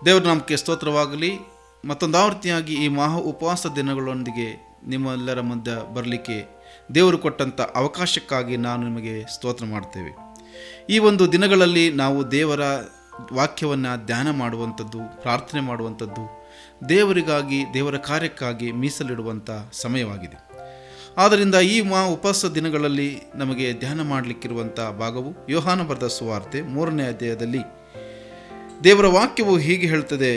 ದೇವರ ನಾಮಕ್ಕೆ ಸ್ತೋತ್ರವಾಗಲಿ. ಮತ್ತೊಂದು ಆವೃತ್ತಿಯಾಗಿ ಈ ಮಹಾ ಉಪವಾಸ ದಿನಗಳೊಂದಿಗೆ ನಿಮ್ಮೆಲ್ಲರ ಮಧ್ಯೆ ಬರಲಿಕ್ಕೆ ದೇವರು ಕೊಟ್ಟಂಥ ಅವಕಾಶಕ್ಕಾಗಿ ನಾನು ನಿಮಗೆ ಸ್ತೋತ್ರ ಮಾಡ್ತೇವೆ. ಈ ಒಂದು ದಿನಗಳಲ್ಲಿ ನಾವು ದೇವರ ವಾಕ್ಯವನ್ನು ಧ್ಯಾನ ಮಾಡುವಂಥದ್ದು, ಪ್ರಾರ್ಥನೆ ಮಾಡುವಂಥದ್ದು, ದೇವರಿಗಾಗಿ ದೇವರ ಕಾರ್ಯಕ್ಕಾಗಿ ಮೀಸಲಿಡುವಂಥ ಸಮಯವಾಗಿದೆ. ಆದ್ದರಿಂದ ಈ ಉಪವಾಸ ದಿನಗಳಲ್ಲಿ ನಮಗೆ ಧ್ಯಾನ ಮಾಡಲಿಕ್ಕಿರುವಂಥ ಭಾಗವು ಯೋಹಾನ ಬರೆದ ಸುವಾರ್ತೆ 3ನೇ ಅಧ್ಯಾಯದಲ್ಲಿ ದೇವರ ವಾಕ್ಯವು ಹೀಗೆ ಹೇಳ್ತದೆ.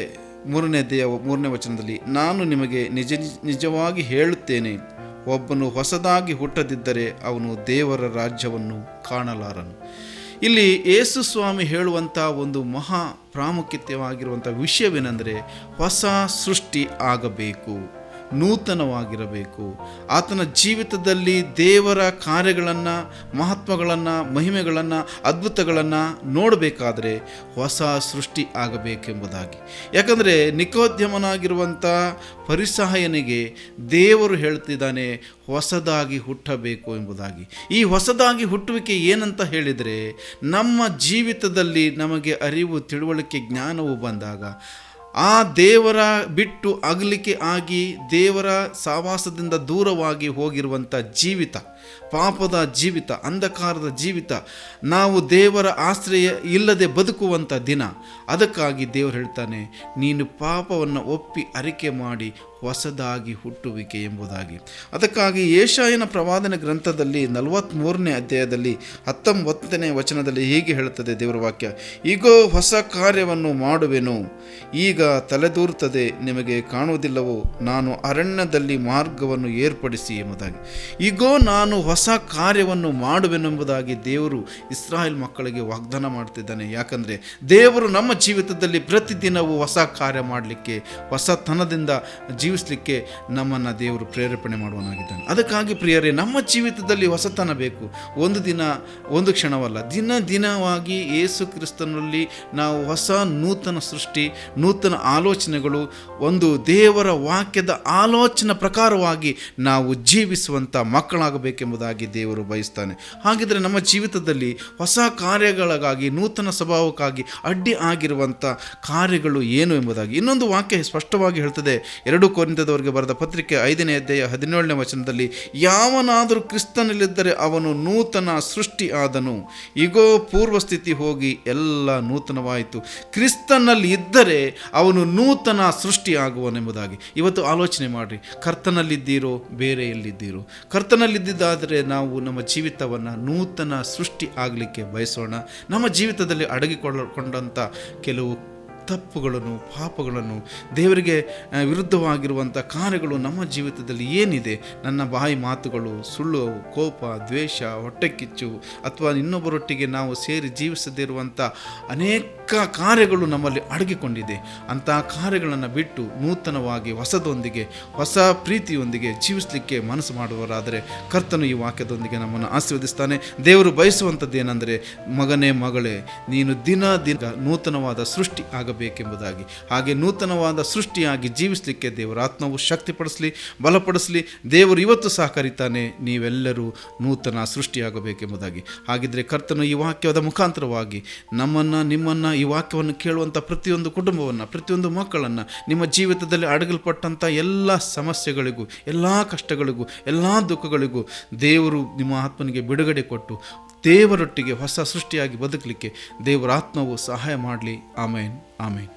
3ನೇ ಅಧ್ಯಾಯ 3ನೇ ವಚನದಲ್ಲಿ, ನಾನು ನಿಮಗೆ ನಿಜವಾಗಿ ಹೇಳುತ್ತೇನೆ, ಒಬ್ಬನು ಹೊಸದಾಗಿ ಹುಟ್ಟದಿದ್ದರೆ ಅವನು ದೇವರ ರಾಜ್ಯವನ್ನು ಕಾಣಲಾರನು. ಇಲ್ಲಿ ಯೇಸು ಸ್ವಾಮಿ ಹೇಳುವಂಥ ಒಂದು ಮಹಾ ಪ್ರಾಮುಖ್ಯತೆವಾಗಿರುವಂಥ ವಿಷಯವೇನೆಂದರೆ, ಹೊಸ ಸೃಷ್ಟಿ ಆಗಬೇಕು, ನೂತನವಾಗಿರಬೇಕು. ಆತನ ಜೀವಿತದಲ್ಲಿ ದೇವರ ಕಾರ್ಯಗಳನ್ನು, ಮಹತ್ವಗಳನ್ನು, ಮಹಿಮೆಗಳನ್ನು, ಅದ್ಭುತಗಳನ್ನು ನೋಡಬೇಕಾದರೆ ಹೊಸ ಸೃಷ್ಟಿ ಆಗಬೇಕೆಂಬುದಾಗಿ. ಯಾಕಂದರೆ ನಿಕೋದ್ಯಮನಾಗಿರುವಂಥ ಫರಿಸಾಯನಿಗೆ ದೇವರು ಹೇಳ್ತಿದ್ದಾನೆ, ಹೊಸದಾಗಿ ಹುಟ್ಟಬೇಕು ಎಂಬುದಾಗಿ. ಈ ಹೊಸದಾಗಿ ಹುಟ್ಟುವಿಕೆ ಏನಂತ ಹೇಳಿದರೆ, ನಮ್ಮ ಜೀವಿತದಲ್ಲಿ ನಮಗೆ ಅರಿವು, ತಿಳುವಳಿಕೆ, ಜ್ಞಾನವು ಬಂದಾಗ ಆ ದೇವರ ಬಿಟ್ಟು ಅಗಲಿಕೆ ಆಗಿ ದೇವರ ಸಹವಾಸದಿಂದ ದೂರವಾಗಿ ಹೋಗಿರುವಂಥ ಜೀವಿತ, ಪಾಪದ ಜೀವಿತ, ಅಂಧಕಾರದ ಜೀವಿತ, ನಾವು ದೇವರ ಆಶ್ರಯ ಇಲ್ಲದೆ ಬದುಕುವಂಥ ದಿನ. ಅದಕ್ಕಾಗಿ ದೇವರು ಹೇಳ್ತಾನೆ, ನೀನು ಪಾಪವನ್ನು ಒಪ್ಪಿ ಅರಿಕೆ ಮಾಡಿ ಹೊಸದಾಗಿ ಹುಟ್ಟುವಿಕೆ ಎಂಬುದಾಗಿ. ಅದಕ್ಕಾಗಿ ಯೆಶಾಯನ ಪ್ರವಾದನ ಗ್ರಂಥದಲ್ಲಿ 43ನೇ ಅಧ್ಯಾಯದಲ್ಲಿ 19ನೇ ವಚನದಲ್ಲಿ ಹೀಗೆ ಹೇಳುತ್ತದೆ ದೇವರ ವಾಕ್ಯ, ಈಗೋ ಹೊಸ ಕಾರ್ಯವನ್ನು ಮಾಡುವೆನು, ಈಗ ತಲೆದೂರುತ್ತದೆ, ನಿಮಗೆ ಕಾಣುವುದಿಲ್ಲವೋ? ನಾನು ಅರಣ್ಯದಲ್ಲಿ ಮಾರ್ಗವನ್ನು ಏರ್ಪಡಿಸಿ ಎಂಬುದಾಗಿ. ಈಗೋ ನಾನು ಹೊಸ ಕಾರ್ಯವನ್ನು ಮಾಡುವೆನೆಂಬುದಾಗಿ ದೇವರು ಇಸ್ರಾಯೇಲ್ ಮಕ್ಕಳಿಗೆ ವಾಗ್ದಾನ ಮಾಡ್ತಿದ್ದಾನೆ. ಯಾಕಂದರೆ ದೇವರು ನಮ್ಮ ಜೀವಿತದಲ್ಲಿ ಪ್ರತಿದಿನವೂ ಹೊಸ ಕಾರ್ಯ ಮಾಡಲಿಕ್ಕೆ, ಹೊಸತನದಿಂದ ಜೀವಿಸಲಿಕ್ಕೆ ನಮ್ಮನ್ನು ದೇವರು ಪ್ರೇರೇಪಣೆ ಮಾಡುವನಾಗಿದ್ದಾನೆ. ಅದಕ್ಕಾಗಿ ಪ್ರಿಯರೇ, ನಮ್ಮ ಜೀವಿತದಲ್ಲಿ ಹೊಸತನ ಬೇಕು. ಒಂದು ದಿನ, ಒಂದು ಕ್ಷಣವಲ್ಲ, ದಿನವಾಗಿ ಯೇಸು ಕ್ರಿಸ್ತನಲ್ಲಿ ನಾವು ಹೊಸ ನೂತನ ಸೃಷ್ಟಿ, ನೂತನ ಆಲೋಚನೆಗಳು, ಒಂದು ದೇವರ ವಾಕ್ಯದ ಆಲೋಚನೆ ಪ್ರಕಾರವಾಗಿ ನಾವು ಜೀವಿಸುವಂಥ ಮಕ್ಕಳಾಗಬೇಕೆಂಬುದಾಗಿ ದೇವರು ಬಯಸ್ತಾನೆ. ಹಾಗಿದ್ರೆ ನಮ್ಮ ಜೀವಿತದಲ್ಲಿ ಹೊಸ ಕಾರ್ಯಗಳಿಗಾಗಿ, ನೂತನ ಸ್ವಭಾವಕ್ಕಾಗಿ ಅಡ್ಡಿ ಆಗಿರುವಂಥ ಕಾರ್ಯಗಳು ಏನು ಎಂಬುದಾಗಿ ಇನ್ನೊಂದು ವಾಕ್ಯ ಸ್ಪಷ್ಟವಾಗಿ ಹೇಳ್ತದೆ. 2 ಕೊರಿಂಥದವರಿಗೆ ಬರೆದ ಪತ್ರಿಕೆ 5ನೇ ಅಧ್ಯಾಯ 17ನೇ ವಚನದಲ್ಲಿ, ಯಾವನಾದರೂ ಕ್ರಿಸ್ತನಲ್ಲಿದ್ದರೆ ಅವನು ನೂತನ ಸೃಷ್ಟಿ ಆದನು, ಈಗೋ ಪೂರ್ವ ಸ್ಥಿತಿ ಹೋಗಿ ಎಲ್ಲ ನೂತನವಾಯಿತು. ಕ್ರಿಸ್ತನಲ್ಲಿ ಇದ್ದರೆ ಅವನು ನೂತನ ಸೃಷ್ಟಿ ಆಗುವನೆಂಬುದಾಗಿ. ಇವತ್ತು ಆಲೋಚನೆ ಮಾಡಿರಿ, ಕರ್ತನಲ್ಲಿದ್ದೀರೋ ಬೇರೆ ಎಲ್ಲಿದ್ದೀರೋ? ಕರ್ತನಲ್ಲಿದ್ದಿದ್ದಾದರೆ ನಾವು ನಮ್ಮ ಜೀವಿತವನ್ನು ನೂತನ ಸೃಷ್ಟಿ ಆಗಲಿಕ್ಕೆ ಬಯಸೋಣ. ನಮ್ಮ ಜೀವಿತದಲ್ಲಿ ಅಡಗಿಕೊಂಡಂಥ ಕೆಲವು ತಪ್ಪುಗಳನ್ನು, ಪಾಪಗಳನ್ನು, ದೇವರಿಗೆ ವಿರುದ್ಧವಾಗಿರುವಂಥ ಕಾರ್ಯಗಳು ನಮ್ಮ ಜೀವಿತದಲ್ಲಿ ಏನಿದೆ, ನನ್ನ ಬಾಯಿ ಮಾತುಗಳು, ಸುಳ್ಳು, ಕೋಪ, ದ್ವೇಷ, ಹೊಟ್ಟೆಕಿಚ್ಚು, ಅಥವಾ ಇನ್ನೊಬ್ಬರೊಟ್ಟಿಗೆ ನಾವು ಸೇರಿ ಜೀವಿಸದಿರುವಂಥ ಅನೇಕ ಕಾರ್ಯಗಳು ನಮ್ಮಲ್ಲಿ ಅಡಗಿಕೊಂಡಿದೆ. ಅಂಥ ಕಾರ್ಯಗಳನ್ನು ಬಿಟ್ಟು ನೂತನವಾಗಿ ಹೊಸದೊಂದಿಗೆ, ಹೊಸ ಪ್ರೀತಿಯೊಂದಿಗೆ ಜೀವಿಸಲಿಕ್ಕೆ ಮನಸ್ಸು ಮಾಡುವರಾದರೆ ಕರ್ತನು ಈ ವಾಕ್ಯದೊಂದಿಗೆ ನಮ್ಮನ್ನು ಆಶೀರ್ವದಿಸ್ತಾನೆ. ದೇವರು ಬಯಸುವಂಥದ್ದು ಏನೆಂದರೆ, ಮಗನೇ, ಮಗಳೇ, ನೀನು ದಿನ ನೂತನವಾದ ಸೃಷ್ಟಿ ಆಗಬೇಕೆಂಬುದಾಗಿ. ಹಾಗೆ ನೂತನವಾದ ಸೃಷ್ಟಿಯಾಗಿ ಜೀವಿಸಲಿಕ್ಕೆ ದೇವರ ಆತ್ಮವು ಶಕ್ತಿಪಡಿಸಲಿ, ಬಲಪಡಿಸಲಿ. ದೇವರು ಇವತ್ತು ಸಹ ಕರೀತಾನೆ, ನೀವೆಲ್ಲರೂ ನೂತನ ಸೃಷ್ಟಿಯಾಗಬೇಕೆಂಬುದಾಗಿ. ಹಾಗಿದ್ರೆ ಕರ್ತನು ಈ ವಾಕ್ಯದ ಮುಖಾಂತರವಾಗಿ ನಮ್ಮನ್ನು, ನಿಮ್ಮನ್ನು, ಈ ವಾಕ್ಯವನ್ನು ಕೇಳುವಂಥ ಪ್ರತಿಯೊಂದು ಕುಟುಂಬವನ್ನು, ಪ್ರತಿಯೊಂದು ಮಕ್ಕಳನ್ನು, ನಿಮ್ಮ ಜೀವಿತದಲ್ಲಿ ಅಡಗಲ್ಪಟ್ಟಂಥ ಎಲ್ಲ ಸಮಸ್ಯೆಗಳಿಗೂ, ಎಲ್ಲ ಕಷ್ಟಗಳಿಗೂ, ಎಲ್ಲ ದುಃಖಗಳಿಗೂ ದೇವರು ನಿಮ್ಮ ಆತ್ಮನಿಗೆ ಬಿಡುಗಡೆ ಕೊಟ್ಟು ದೇವರೊಟ್ಟಿಗೆ ಹೊಸ ಸೃಷ್ಟಿಯಾಗಿ ಬದುಕಲಿಕ್ಕೆ ದೇವರ ಆತ್ಮವು ಸಹಾಯ ಮಾಡಲಿ. ಆಮೇನ್, ಆಮೇನ್.